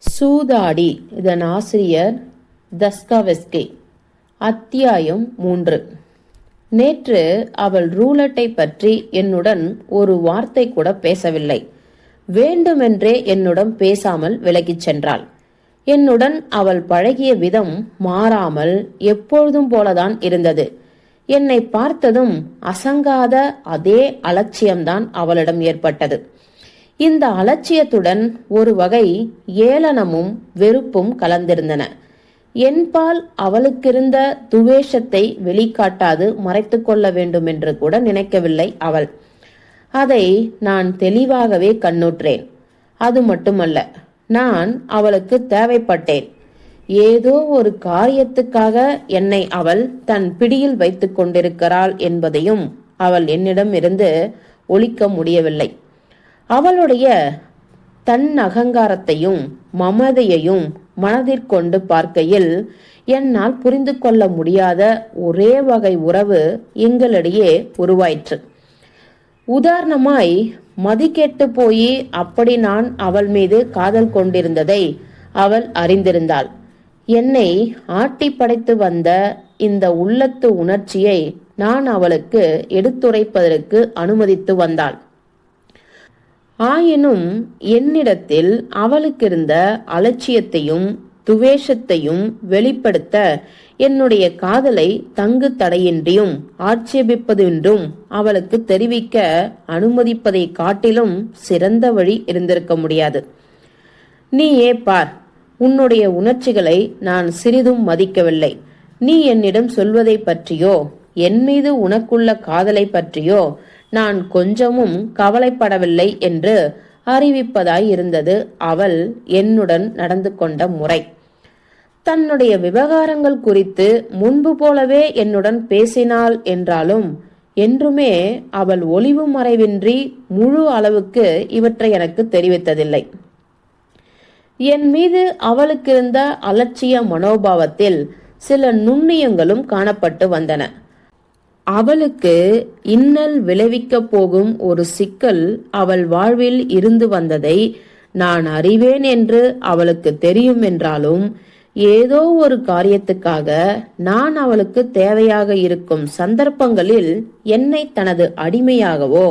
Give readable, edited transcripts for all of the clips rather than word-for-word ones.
சூதாடி. இதன் ஆசிரியர் தஸ்காவெஸ்கி. அத்தியாயம் 3. நேற்று அவள் ரூலட்டை பற்றி என்னுடன் ஒரு வார்த்தை கூட பேசவில்லை. வேண்டுமென்றே என்னுடன் பேசாமல் விலகிச் சென்றாள். என்னுடன் அவள் பழகிய விதம் மாறாமல் எப்பொழுதும் போலதான் இருந்தது. என்னை பார்த்ததும் அசங்காத அதே அலட்சியம்தான் அவளிடம் ஏற்பட்டது. இந்த அலட்சியத்துடன் ஒரு வகை ஏளனமும் வெறுப்பும் கலந்திருந்தன. என்பால் அவளுக்கிருந்த துவேஷத்தை வெளிக்காட்டாது மறைத்து கொள்ள வேண்டும் என்று கூட நினைக்கவில்லை அவள். அதை நான் தெளிவாகவே கண்ணுற்றேன். அது மட்டுமல்ல, நான் அவளுக்கு தேவைப்பட்டேன். ஏதோ ஒரு காரியத்துக்காக என்னை அவள் தன் பிடியில் வைத்துக் கொண்டிருக்கிறாள் என்பதையும் அவள் என்னிடம் இருந்து ஒழிக்க முடியவில்லை. அவளுடைய தன் அகங்காரத்தையும் மமதையையும் மனதிற்கொண்டு பார்க்கையில் என்னால் புரிந்து கொள்ள முடியாத ஒரே வகை உறவு எங்களிடையே உருவாயிற்று. உதாரணமாய், மதிக்கெட்டு போய் அப்படி நான் அவள் மீது காதல் கொண்டிருந்ததை அவள் அறிந்திருந்தாள். என்னை ஆட்டி படைத்து வந்த இந்த உள்ளத்து உணர்ச்சியை நான் அவளுக்கு எடுத்துரைப்பதற்கு அனுமதித்து வந்தாள். ஆயினும் என்னிடத்தில் அவளுக்கிருந்த அலட்சியத்தையும் துவேஷத்தையும் வெளிப்படுத்த என்னுடைய காதலை தங்கு தடையின்றியும் ஆட்சேபிப்பதென்றும் அவளுக்கு தெரிவிக்க அனுமதிப்பதை காட்டிலும் சிறந்த வழி இருந்திருக்க முடியாது. நீயே பார், உன்னுடைய உணர்ச்சிகளை நான் சிறிதும் மதிக்கவில்லை. நீ என்னிடம் சொல்வதை பற்றியோ என் மீது உனக்குள்ள காதலை பற்றியோ நான் கொஞ்சமும் கவலைப்படவில்லை என்று அறிவிப்பதாய் இருந்தது அவள் என்னுடன் நடந்து கொண்ட முறை. தன்னுடைய விவகாரங்கள் குறித்து முன்பு போலவே என்னுடன் பேசினாள் என்றாலும் என்றுமே அவள் ஒளிவு மறைவின்றி முழு அளவுக்கு இவற்றை எனக்கு தெரிவித்ததில்லை. என் மீது அவளுக்கிருந்த அலட்சிய மனோபாவத்தில் சில நுண்ணியங்களும் காணப்பட்டு வந்தன. அவளுக்கு இன்னல் விளைவிக்கப் போகும் ஒரு சிக்கல் அவள் வாழ்வில் இருந்து வந்ததை நான் அறிவேன் என்று அவளுக்கு தெரியும் என்றாலும், ஏதோ ஒரு காரியத்துக்காக நான் அவளுக்கு தேவையாக இருக்கும் சந்தர்ப்பங்களில் என்னை தனது அடிமையாகவோ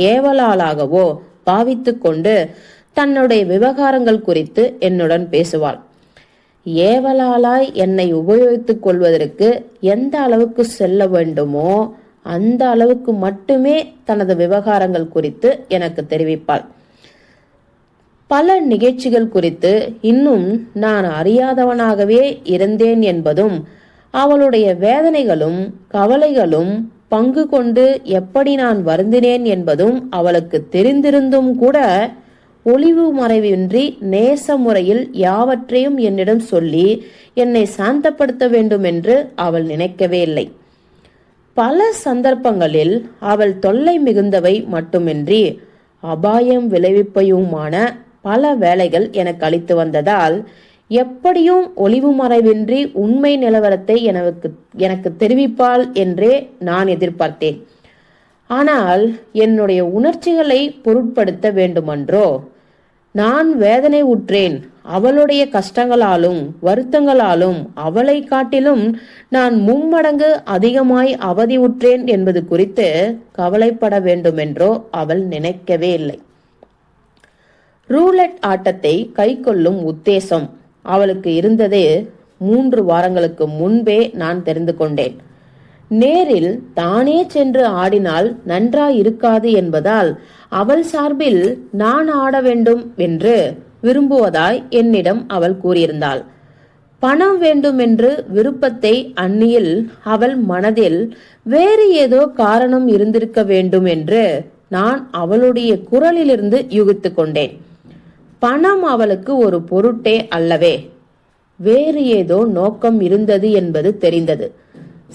ஏவலாளாகவோ பாவித்து கொண்டு தன்னுடைய விவகாரங்கள் குறித்து என்னுடன் பேசுவாள். ஏவலாளாய் என்னை உபயோகித்துக் கொள்வதற்கு எந்த அளவுக்கு செல்ல வேண்டுமோ அந்த அளவுக்கு மட்டுமே தனது விவகாரங்கள் குறித்து எனக்கு தெரிவிப்பாள். பல நிகழ்ச்சிகள் குறித்து இன்னும் நான் அறியாதவனாகவே இருந்தேன் என்பதும், அவளுடைய வேதனைகளும் கவலைகளும் பங்கு கொண்டு எப்படி நான் வருந்தினேன் என்பதும் அவளுக்கு தெரிந்திருந்தும் கூட ஒளிவு மறைவின்றி நேச முறையில் யாவற்றையும் என்னிடம் சொல்லி என்னை சாந்தப்படுத்த வேண்டும் என்று அவள் நினைக்கவே இல்லை. பல சந்தர்ப்பங்களில் அவள் தொல்லை மிகுந்தவை மட்டுமின்றி அபாயம் விளைவிப்பையுமான பல வேலைகள் எனக்கு அளித்து வந்ததால் எப்படியும் ஒளிவு மறைவின்றி உண்மை நிலவரத்தை எனக்கு தெரிவிப்பாள் என்றே நான் எதிர்பார்த்தேன். ஆனால் என்னுடைய உணர்ச்சிகளை பொருட்படுத்த வேண்டுமன்றோ? நான் வேதனை உற்றேன். அவளுடைய கஷ்டங்களாலும் வருத்தங்களாலும் அவளை காட்டிலும் நான் மும்மடங்கு அதிகமாய் அவதி உற்றேன் என்பது குறித்து கவலைப்பட வேண்டுமென்றோ அவள் நினைக்கவே இல்லை. ரூலட் ஆட்டத்தை கை கொள்ளும் உத்தேசம் அவளுக்கு இருந்தது 3 வாரங்களுக்கு முன்பே நான் தெரிந்து கொண்டேன். நேரில் தானே சென்று ஆடினால் நன்றாயிருக்காது என்பதால் அவள் சார்பில் நான் ஆட வேண்டும் என்று விரும்புவதாய் என்னிடம் அவள் கூறியிருந்தாள். பணம் வேண்டும் என்று விருப்பத்தை அந்நியில் அவள் மனதில் வேறு ஏதோ காரணம் இருந்திருக்க வேண்டும் என்று நான் அவளுடைய குரலிலிருந்து யூகித்து கொண்டேன். பணம் அவளுக்கு ஒரு பொருட்டே அல்லவே, வேறு ஏதோ நோக்கம் இருந்தது என்பது தெரிந்தது.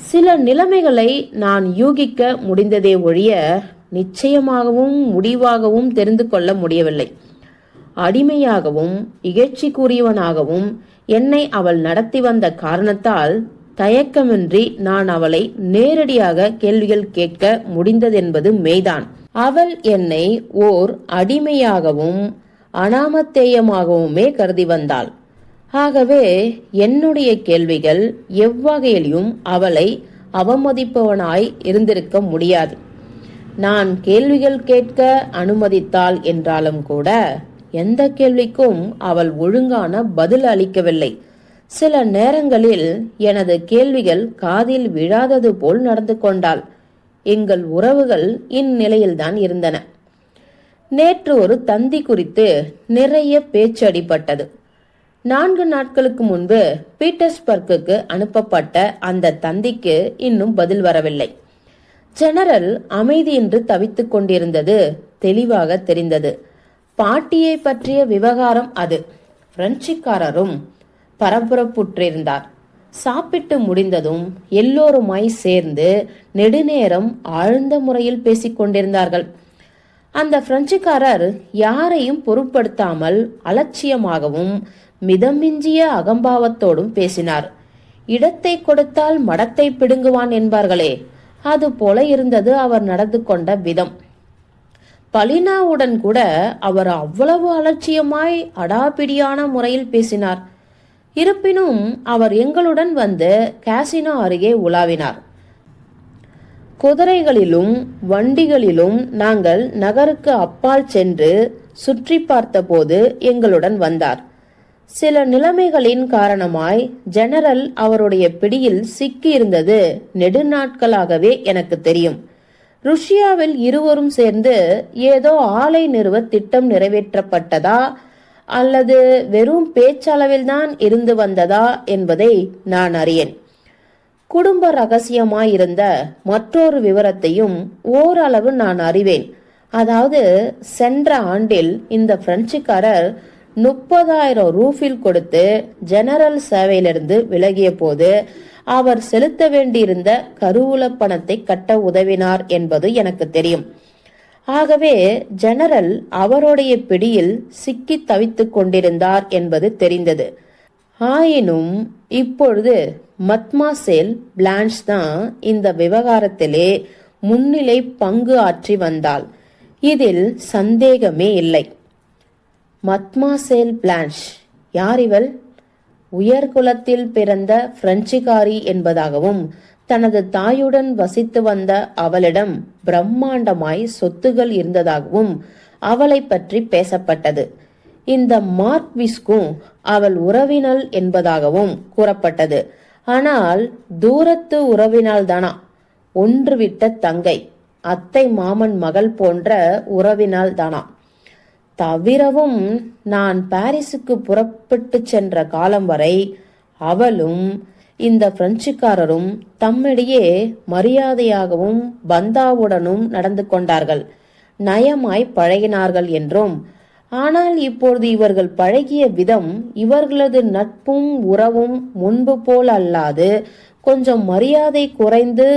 சில நிலைமைகளை நான் யூகிக்க முடிந்ததே ஒழிய நிச்சயமாகவும் முடிவாகவும் தெரிந்து கொள்ள முடியவில்லை. அடிமையாகவும் இகழ்ச்சிக்குரியவனாகவும் என்னை அவள் நடத்தி வந்த காரணத்தால் தயக்கமின்றி நான் அவளை நேரடியாக கேள்விகள் கேட்க முடிந்ததென்பது மெய்தான். அவள் என்னை ஓர் அடிமையாகவும் அனாமத்தேயமாகவுமே கருதி வந்தாள். ஆகவே என்னுடைய கேள்விகள் எவ்வகையிலும் அவளை அவமதிப்பவனாய் இருந்திருக்க முடியாது. நான் கேள்விகள் கேட்க அனுமதித்தாள் என்றாலும் கூட எந்த கேள்விக்கும் அவள் ஒழுங்கான பதில் அளிக்கவில்லை. சில நேரங்களில் எனது கேள்விகள் காதில் விழாதது போல் நடந்து கொண்டாள். எங்கள் உறவுகள் இந்நிலையில்தான் இருந்தன. நேற்று ஒரு தந்தி குறித்து நிறைய பேச்சு அடிபட்டது. 4 நாட்களுக்கு முன்பு பீட்டர்ஸ்பர்க்குக்கு அனுப்பப்பட்ட அந்த தந்திக்கு இன்னும் பதில் வரவில்லை. ஜெனரல் அமைதியின்றி தவித்துக் கொண்டிருந்தது தெளிவாக தெரிந்தது. பாட்டியை பற்றிய விவகாரம் அது. பிரெஞ்சுக்காரரும் பரபரப்புற்றிருந்தார். சாப்பிட்டு முடிந்ததும் எல்லோருமாய் சேர்ந்து நெடுநேரம் ஆழ்ந்த முறையில் பேசிக் கொண்டிருந்தார்கள். அந்த பிரெஞ்சுக்காரர் யாரையும் பொருட்படுத்தாமல் அலட்சியமாகவும் மிதமிஞ்சிய அகம்பாவத்தோடும் பேசினார். இடத்தை கொடுத்தால் மடத்தை பிடுங்குவான் என்பார்களே, அது போல இருந்தது அவர் நடந்து கொண்ட விதம். பலினாவுடன் கூட அவர் அவ்வளவு அலட்சியமாய் அடாபிடியான முறையில் பேசினார். இருப்பினும் அவர் எங்களுடன் வந்து காசினோ அருகே உலாவினார். குதிரைகளிலும் வண்டிகளிலும் நாங்கள் நகருக்கு அப்பால் சென்று சுற்றி பார்த்தபோது எங்களுடன் வந்தார். சில நிலைமைகளின் காரணமாய் ஜெனரல் அவருடைய பிடியில் சிக்கியிருந்தது நெடுநாட்களாகவே எனக்கு தெரியும். ருஷ்யாவில் இருவரும் சேர்ந்து ஏதோ ஆலை நிறுவ திட்டம் நிறைவேற்றப்பட்டதா அல்லது வெறும் பேச்சளவில்தான் இருந்து வந்ததா என்பதை நான் அறியேன். குடும்ப ரகசியமாயிருந்த மற்றொரு விவரத்தையும் ஓரளவு நான் அறிவேன். அதாவது சென்ற ஆண்டில் இந்த பிரெஞ்சுக்காரர் 30,000 ரூபில் கொடுத்து ஜெனரல் சேவையிலிருந்து விலகிய போது அவர் செலுத்த வேண்டியிருந்த கருவூல பணத்தை கட்ட உதவினார் என்பது எனக்கு தெரியும். ஆகவே ஜெனரல் அவருடைய பிடியில் சிக்கி தவித்துக் கொண்டிருந்தார் என்பது தெரிந்தது. ஆயினும் இப்பொழுது மத்மாசேல் பிளான்ஸ் தான் இந்த விவகாரத்திலே முன்னிலை பங்கு ஆற்றி வந்தாள். இதில் சந்தேகமே இல்லை. மத்மாசேல் பிளான்ஸ் யார் இவள்? உயர்குலத்தில் பிறந்த பிரெஞ்சுக்காரி என்பதாகவும் தனது தாயுடன் வசித்து வந்த அவளிடம் பிரம்மாண்டமாய் சொத்துகள் இருந்ததாகவும் அவளை பற்றி பேசப்பட்டது. இந்த மார்க்விஸ்கும் அவள் உறவினள் என்பதாகவும் கூறப்பட்டது. ஆனால் தூரத்து உறவினால் தானா? ஒன்று விட்ட தங்கை, அத்தை மாமன் மகள் போன்ற உறவினால் தானா? தவிரவும் நான் பாரிஸுக்கு புறப்பட்டு சென்ற காலம் வரை அவளும் இந்த பிரெஞ்சுக்காரரும் தம்மிடையே மரியாதையாகவும் பந்தாவுடனும் நடந்து கொண்டார்கள், நயமாய் பழகினார்கள் என்றும், ஆனால் இப்பொழுது இவர்கள் பழகிய விதம், இவர்களது நட்பும் உறவும் முன்பு போல் அல்லாது கொஞ்சம் மரியாதை குறைந்து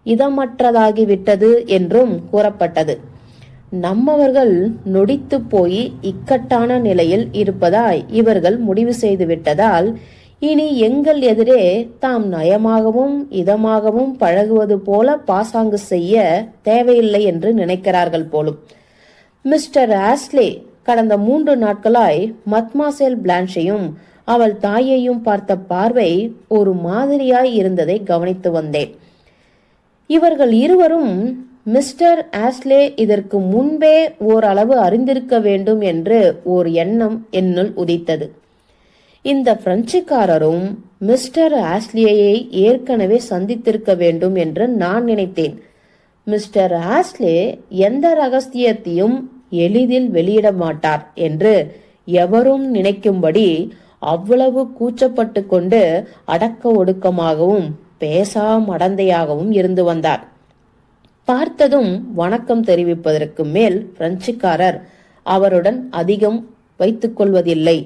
இதமற்றதாகிவிட்டது என்றும் கூறப்பட்டது. நம்மவர்கள் நொடித்து போய் இக்கட்டான நிலையில் இருப்பதாய் இவர்கள் முடிவு செய்து விட்டதால் இனி எங்கள் எதிரே தாம் நயமாகவும் இதமாகவும் பழகுவது போல பாசாங்கு செய்ய தேவையில்லை என்று நினைக்கிறார்கள் போலும். மிஸ்டர் ஆஸ்லே கடந்த 3 நாட்களாய் மத்மாசேல் பிளான்ஷையும் அவள் தாயையும் பார்த்த பார்வை ஒரு மாதிரியாய் இருந்ததை கவனித்து வந்தேன். இவர்கள் இருவரும் மிஸ்டர் ஆஸ்லே இதற்கு முன்பே ஓரளவு அறிந்திருக்க வேண்டும் என்று ஓர் எண்ணம் என்னுள் உதித்தது. இந்த பிரெஞ்சுக்காரரும் மிஸ்டர் ஆஸ்லியை ஏற்கனவே சந்தித்திருக்க வேண்டும் என்று நான் நினைத்தேன். மிஸ்டர் ஆஸ்லே எந்த ரகசியத்தையும் எளிதில் வெளியிட மாட்டார் என்று எவரும் நினைக்கும்படி அவ்வளவு கூச்சப்பட்டு கொண்டு அடக்க ஒடுக்கமாகவும் பேசா மடந்தையாகவும் இருந்து வந்தார். பார்த்ததும் வணக்கம் தெரிவிப்பதற்கு மேல் பிரெஞ்சுக்காரர் அவருடன் அதிகம் வைத்துக் கொள்வதில்லை.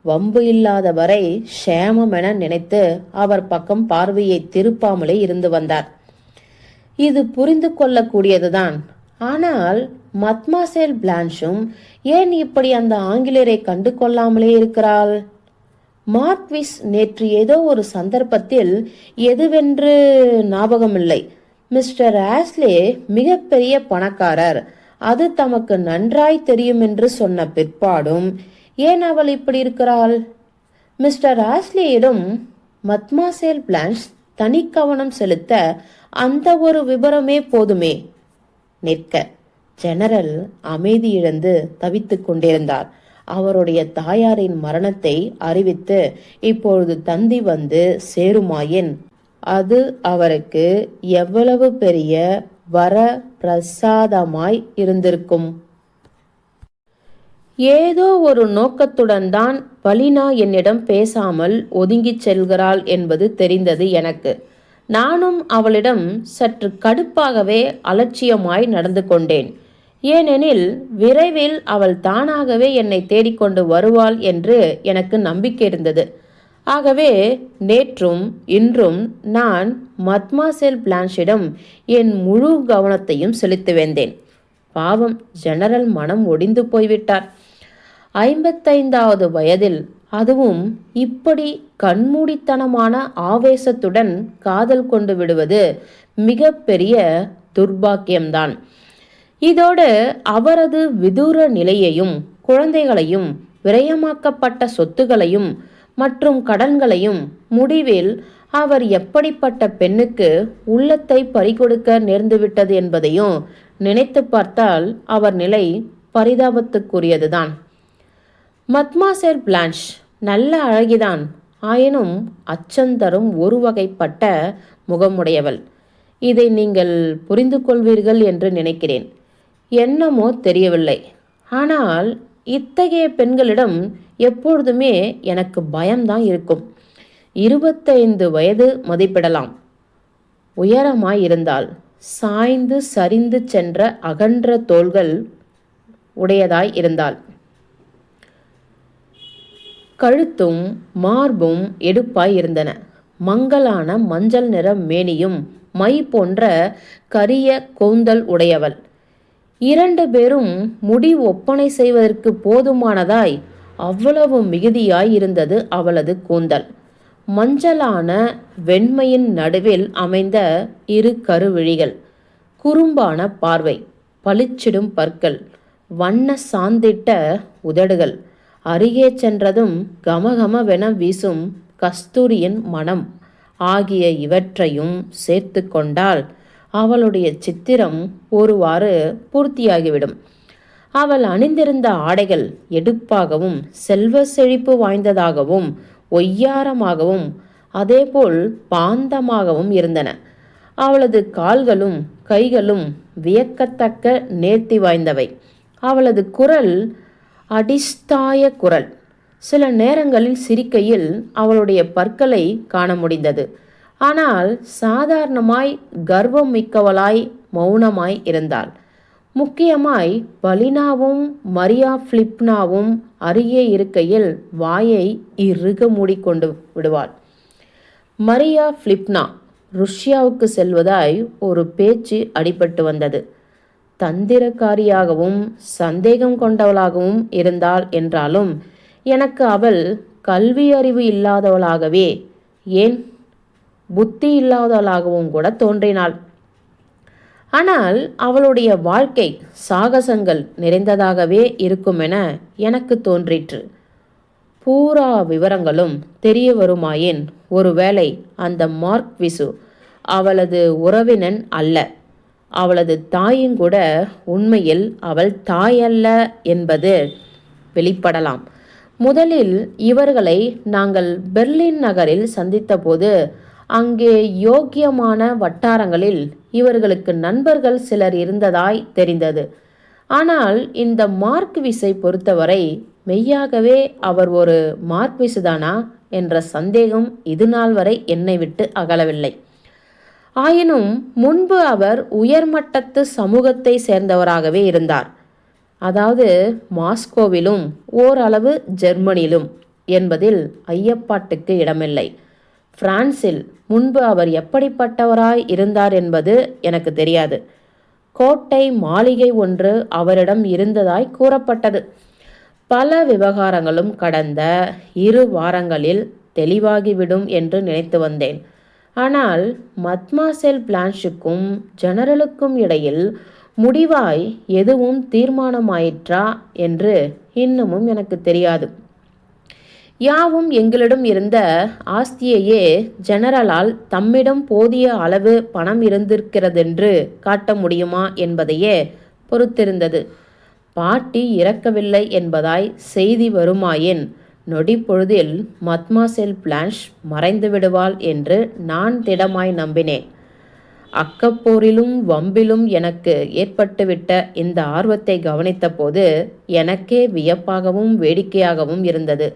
வம்பு இல்லாத வரை சேமமென நினைத்து அவர் பக்கம் பார்வையை திருப்பாமலே இருந்து வந்தார். இது புரிந்து கொள்ளக்கூடியதுதான். ஆனால் மத்மாசேல் பிளான்ஷும் ஏன் இப்படி அந்த ஆங்கிலேயரை கண்டு கொள்ளாமலே இருக்கிறாள்? மார்க்விஸ் நேற்று ஏதோ ஒரு சந்தர்ப்பத்தில் எதுவென்று ஞாபகமில்லை, மிஸ்டர் ஆஸ்லே மிகப்பெரிய பணக்காரர், அது தமக்கு நன்றாய் தெரியும் என்று சொன்ன பிற்பாடும் ஏன் அவள் இப்படி இருக்கிறாள்? மிஸ்டர் ஆஸ்லியிடம் மத்மாசேல் பிளான்ஷ் தனி கவனம் செலுத்த அந்த ஒரு விபரமே போதுமே. நிற்க ஜெனரல் அமைதி இழந்து தவித்துக் கொண்டிருந்தார். அவருடைய தாயாரின் மரணத்தை அறிவித்து இப்பொழுது தந்தி வந்து சேருமாயின் அது அவருக்கு எவ்வளவு பெரிய வர பிரசாதமாய் இருந்திருக்கும். ஏதோ ஒரு நோக்கத்துடன் தான் பலினா என்னிடம் பேசாமல் ஒதுங்கிச் செல்கிறாள் என்பது தெரிந்தது எனக்கு. நானும் அவளிடம் சற்று கடுப்பாகவே அலட்சியமாய் நடந்து கொண்டேன். ஏனெனில் விரைவில் அவள் தானாகவே என்னை தேடிக்கொண்டு வருவாள் என்று எனக்கு நம்பிக்கை இருந்தது. ஆகவே நேற்றும் இன்றும் நான் மத்மாசேல் பிளான்ஷிடம் என் முழு கவனத்தையும் செலுத்தி வந்தேன். பாவம், ஜெனரல் மனம் ஒடிந்து போய்விட்டார். 55வது வயதில், அதுவும் இப்படி கண்மூடித்தனமான ஆவேசத்துடன் காதல் கொண்டு விடுவது மிக பெரிய துர்பாக்கியம்தான். இதோடு அவரது விதூர நிலையையும் குழந்தைகளையும் விரயமாக்கப்பட்ட சொத்துகளையும் மற்றும் கடன்களையும் முடிவில் அவர் எப்படிப்பட்ட பெண்ணுக்கு உள்ளத்தை பறிகொடுக்க நேர்ந்துவிட்டது என்பதையும் நினைத்து பார்த்தால் அவர் நிலை பரிதாபத்துக்குரியதுதான். மத்மாசேல் பிளான்ஷ் நல்ல அழகிதான், ஆயினும் அச்சந்தரும் ஒரு வகைப்பட்ட முகமுடையவள். இதை நீங்கள் புரிந்து கொள்வீர்கள் என்று நினைக்கிறேன். என்னமோ தெரியவில்லை, ஆனால் இத்தகைய பெண்களிடம் எப்பொழுதுமே எனக்கு பயம்தான் இருக்கும். 25 வயது மதிப்பிடலாம். உயரமாய் இருந்தால், சாய்ந்து சரிந்து சென்ற அகன்ற தோள்கள் உடையதாய் இருந்தால், கழுத்தும் மார்பும் எடுப்பாய் இருந்தன. மங்கலான மஞ்சள் நிற மேனியும் மை போன்ற கரிய கூந்தல் உடையவள். 2 பேரும் முடி ஒப்பனை செய்வதற்கு போதுமானதாய் அவ்வளவு மிகுதியாய் இருந்தது அவளது கூந்தல். மஞ்சளான வெண்மையின் நடுவில் அமைந்த 2 கருவிழிகள், குறும்பான பார்வை, பளிச்சிடும் பற்கள், வண்ண சாந்திட்ட உதடுகள், அருகே சென்றதும் கமகமவென வீசும் கஸ்தூரியின் மனம் ஆகிய இவற்றையும் சேர்த்து கொண்டால் அவளுடைய சித்திரம் ஒருவாறு பூர்த்தியாகிவிடும். அவள் அணிந்திருந்த ஆடைகள் எடுப்பாகவும் செல்வ செழிப்பு வாய்ந்ததாகவும் ஒய்யாரமாகவும் அதேபோல் பாந்தமாகவும் இருந்தன. அவளது கால்களும் கைகளும் வியக்கத்தக்க நேர்த்தி வாய்ந்தவை. அவளது குரல் அடிஸ்தாய குரல். சில நேரங்களில் சிரிக்கையில் அவளுடைய பற்களை காண முடிந்தது. ஆனால் சாதாரணமாய் கர்வம் மிக்கவளாய் மௌனமாய் இருந்தாள். முக்கியமாய் பலினாவும் மரியா பிலிப்னாவும் அருகே இருக்கையில் வாயை இறுக மூடிக்கொண்டு விடுவாள். மரியா பிலிப்னா ருஷ்யாவுக்கு செல்வதாய் ஒரு பேச்சு அடிபட்டு வந்தது. தந்திரக்காரியாகவும் சந்தேகம் கொண்டவளாகவும் இருந்தாள் என்றாலும் எனக்கு அவள் கல்வி அறிவு இல்லாதவளாகவே, ஏன் புத்தி இல்லாதவளாகவும் கூட தோன்றினாள். ஆனால் அவளுடைய வாழ்க்கை சாகசங்கள் நிறைந்ததாகவே இருக்குமென எனக்கு தோன்றிற்று. பூரா விவரங்களும் தெரிய வருமாயின் ஒருவேளை அந்த மார்க்விசு அவளது உறவினன் அல்ல, அவளது தாயுங்கூட உண்மையில் அவள் தாயல்ல என்பது வெளிப்படலாம். முதலில் இவர்களை நாங்கள் பெர்லின் நகரில் சந்தித்தபோது அங்கே யோக்கியமான வட்டாரங்களில் இவர்களுக்கு நண்பர்கள் சிலர் இருந்ததாய் தெரிந்தது. ஆனால் இந்த மார்க்விஸை பொறுத்தவரை மெய்யாகவே அவர் ஒரு மார்க்விசுதானா என்ற சந்தேகம் இதுநாள் வரை என்னை விட்டு அகலவில்லை. ஆயினும் முன்பு அவர் உயர்மட்டத்து சமூகத்தை சேர்ந்தவராகவே இருந்தார். அதாவது மாஸ்கோவிலும் ஓரளவு ஜெர்மனியிலும் என்பதில் ஐயப்பாட்டுக்கு இடமில்லை. பிரான்சில் முன்பு அவர் எப்படிப்பட்டவராய் இருந்தார் என்பது எனக்கு தெரியாது. கோட்டை மாளிகை ஒன்று அவரிடம் இருந்ததாய் கூறப்பட்டது. பல விவகாரங்களும் கடந்த 2 வாரங்களில் தெளிவாகிவிடும் என்று நினைத்து வந்தேன். ஆனால் மத்மாசேல் பிளான்ஷுக்கும் ஜெனரலுக்கும் இடையில் முடிவாய் எதுவும் தீர்மானமாயிற்றா என்று இன்னமும் எனக்கு தெரியாது. யாவும் எங்களிடம் இருந்த ஆஸ்தியையே ஜெனரலால் தம்மிடம் போதிய அளவு பணம் இருந்திருக்கிறதென்று காட்ட முடியுமா என்பதையே பொறுத்திருந்தது. பாட்டி இறக்கவில்லை என்பதாய் செய்தி வருமாயின் நொடி பொழுதில் மத்மாசெல் பிளான்ஷ் மறைந்து விடுவாள் என்று நான் திடமாய் நம்பினேன். அக்கப்போரிலும் வம்பிலும் எனக்கு ஏற்பட்டுவிட்ட இந்த ஆர்வத்தை கவனித்த போது எனக்கே வியப்பாகவும் வேடிக்கையாகவும் இருந்தது.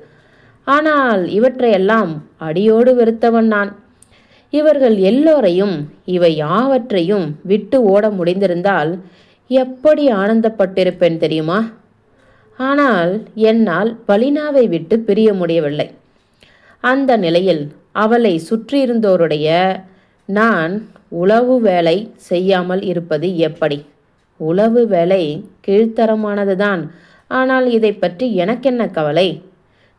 ஆனால் இவற்றையெல்லாம் அடியோடு வெறுத்தவன் நான். இவர்கள் எல்லோரையும் இவை யாவற்றையும் விட்டு ஓட முடிந்திருந்தால் எப்படி ஆனந்தப்பட்டிருப்பேன் தெரியுமா? ஆனால் என்னால் பலினாவை விட்டு பிரிய முடியவில்லை. அந்த நிலையில் அவளை சுற்றியிருந்தோருடைய நான் உளவு வேலை செய்யாமல் இருப்பது எப்படி? உளவு வேலை கீழ்த்தரமானதுதான். ஆனால் இதை பற்றி எனக்கென்ன கவலை?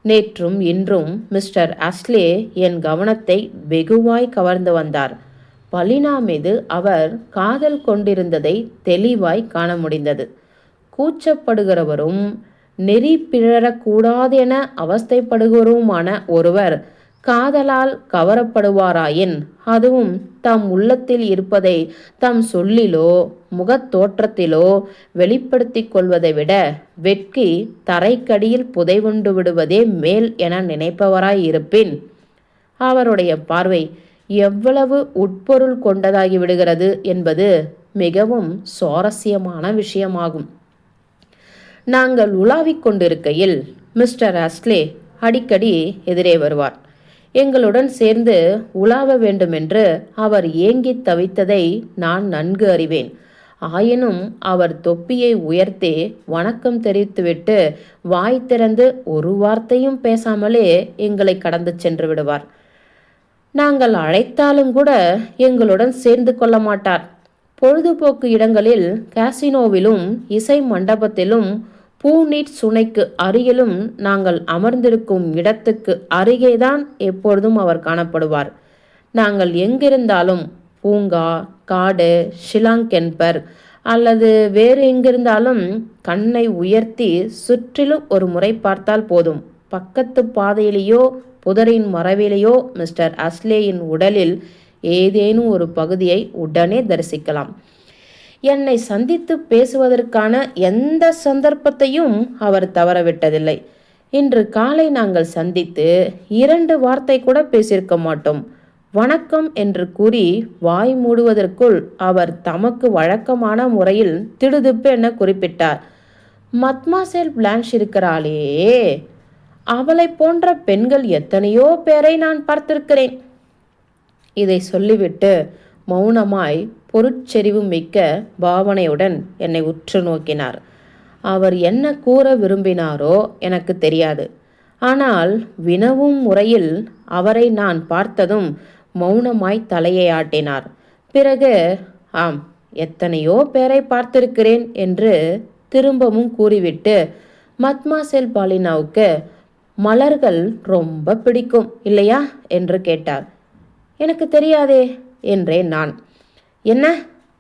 நேற்றும் இன்றும் மிஸ்டர் ஆஸ்லே என் கவனத்தை வெகுவாய் கவர்ந்து வந்தார். பலினா மீது அவர் காதல் கொண்டிருந்ததை தெளிவாய் காண முடிந்தது. கூச்சப்படுகிறவரும் நெறி பிழறக்கூடாதென அவஸ்தைப்படுகிறவருமான ஒருவர் காதலால் கவரப்படுவாராயின் அதுவும் தம் உள்ளத்தில் இருப்பதை தம் சொல்லிலோ முகத்தோற்றத்திலோ வெளிப்படுத்தி கொள்வதை விட வெட்கி தரைக்கடியில் புதைவுண்டு விடுவதே மேல் என நினைப்பவராய் இருப்பின் அவருடைய பார்வை எவ்வளவு உட்பொருள் கொண்டதாகி விடுகிறது என்பது மிகவும் சுவாரஸ்யமான விஷயமாகும். நாங்கள் உலாவிக் கொண்டிருக்கையில் மிஸ்டர் ஆஸ்லே அடிக்கடி எதிரே வருவார். எங்களுடன் சேர்ந்து உலாவ வேண்டுமென்று அவர் ஏங்கி தவித்ததை நான் நன்கு அறிவேன். ஆயினும் அவர் தொப்பியை உயர்த்தி வணக்கம் தெரிவித்துவிட்டு வாய் திறந்து ஒரு வார்த்தையும் பேசாமலே எங்களை கடந்து சென்று விடுவார். நாங்கள் அழைத்தாலும் கூட எங்களுடன் சேர்ந்து கொள்ள மாட்டார். பொழுதுபோக்கு இடங்களில் காசினோவிலும் இசை மண்டபத்திலும் பூநீட் சுனைக்கு அருகிலும் நாங்கள் அமர்ந்திருக்கும் இடத்துக்கு அருகேதான் எப்பொழுதும் அவர் காணப்படுவார். நாங்கள் எங்கிருந்தாலும் பூங்கா, காடு, ஷிலாங்கென்பர் அல்லது வேறு எங்கிருந்தாலும் கண்ணை உயர்த்தி சுற்றிலும் ஒரு முறை பார்த்தால் போதும். பக்கத்து பாதையிலேயோ புதரின் மறைவிலேயோ மிஸ்டர் ஆஸ்லேயின் உடலில் ஏதேனும் ஒரு பகுதியை உடனே தரிசிக்கலாம். என்னை சந்தித்து பேசுவதற்கான எந்த சந்தர்ப்பத்தையும் அவர் தவறவிட்டதில்லை. இன்று காலை நாங்கள் சந்தித்து 2 வார்த்தை கூட பேசியிருக்க மாட்டோம். வணக்கம் என்று கூறி வாய் மூடுவதற்குள் அவர் தமக்கு வழக்கமான முறையில் திடுதிப்பு என குறிப்பிட்டார். மத்மாசெல் பிளான்ஷ் இருக்கிறாளே, அவளை போன்ற பெண்கள் எத்தனையோ பேரை நான் பார்த்திருக்கிறேன். இதை சொல்லிவிட்டு மௌனமாய் பொருட்செறிவு மிக்க பாவனையுடன் என்னை உற்று நோக்கினார். அவர் என்ன கூற விரும்பினாரோ எனக்கு தெரியாது. ஆனால் வினவும் முறையில் அவரை நான் பார்த்ததும் மௌனமாய் தலையை ஆட்டினார். பிறகு ஆம், எத்தனையோ பேரை பார்த்திருக்கிறேன் என்று திரும்பவும் கூறிவிட்டு மத்மாசெல் பாலினாவுக்கு மலர்கள் ரொம்ப பிடிக்கும் இல்லையா என்று கேட்டார். எனக்கு தெரியாதே என்றேன் நான். என்ன,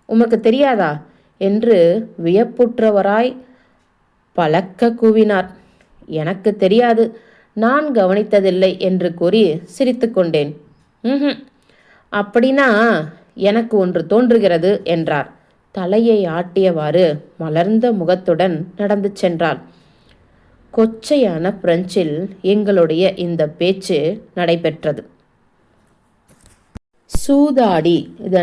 உமக்கு தெரியாதா என்று வியப்புற்றவராய் பலக்க கூவினார். எனக்கு தெரியாது, நான் கவனித்ததில்லை என்று கூறி சிரித்து கொண்டேன். அப்படின்னா எனக்கு ஒன்று தோன்றுகிறது என்றார். தலையை ஆட்டியவாறு மலர்ந்த முகத்துடன் நடந்து சென்றார். கொச்சையான பிரெஞ்சில் எங்களுடைய இந்த பேச்சு நடைபெற்றது. சூதாடி இதன்